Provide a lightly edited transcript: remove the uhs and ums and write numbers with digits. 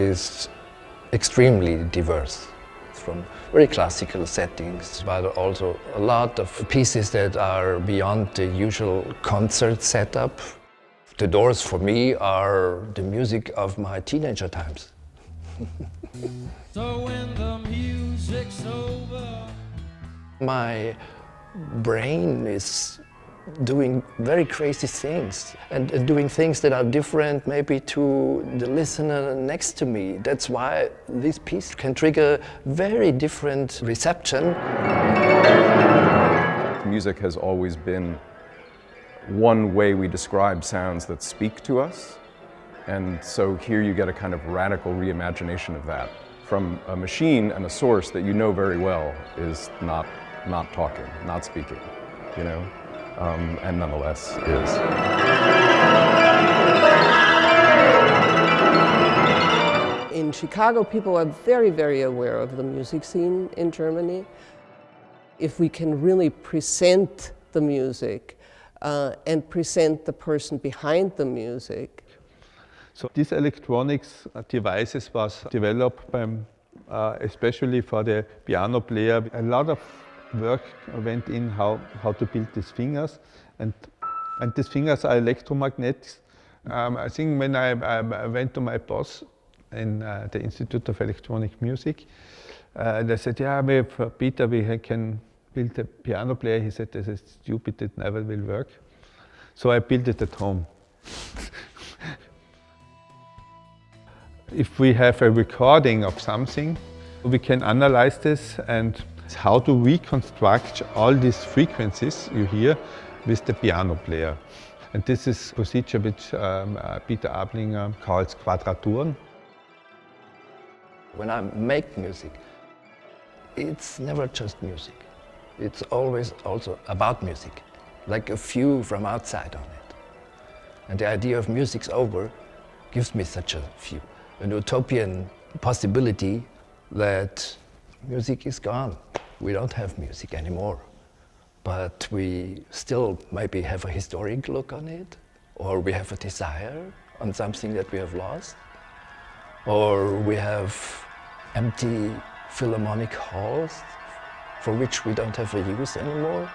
is extremely diverse. It's from very classical settings, but also a lot of pieces that are beyond the usual concert setup. The Doors for me are the music of my teenager times. So when the music's over, my brain is doing very crazy things and doing things that are different maybe to the listener next to me. That's why this piece can trigger very different reception. Music has always been one way we describe sounds that speak to us. And so here you get a kind of radical reimagination of that from a machine and a source that you know very well is not talking, not speaking, you know, and nonetheless is. In Chicago, people are very, very aware of the music scene in Germany. If we can really present the music and present the person behind the music. So this electronics devices was developed by, especially for the piano player. A lot of work went in how to build these fingers, and these fingers are electromagnetics. I think when I went to my boss in the Institute of Electronic Music, they said, yeah, Peter, we can build a piano player. He said, this is stupid, it never will work. So I built it at home. If we have a recording of something, we can analyze this and how to reconstruct all these frequencies you hear with the piano player. And this is a procedure which Peter Ablinger calls Quadraturen. When I make music, it's never just music. It's always also about music, like a view from outside on it. And the idea of music's over gives me such a view, an utopian possibility that music is gone. We don't have music anymore, but we still maybe have a historic look on it, or we have a desire on something that we have lost, or we have empty philharmonic halls for which we don't have a use anymore.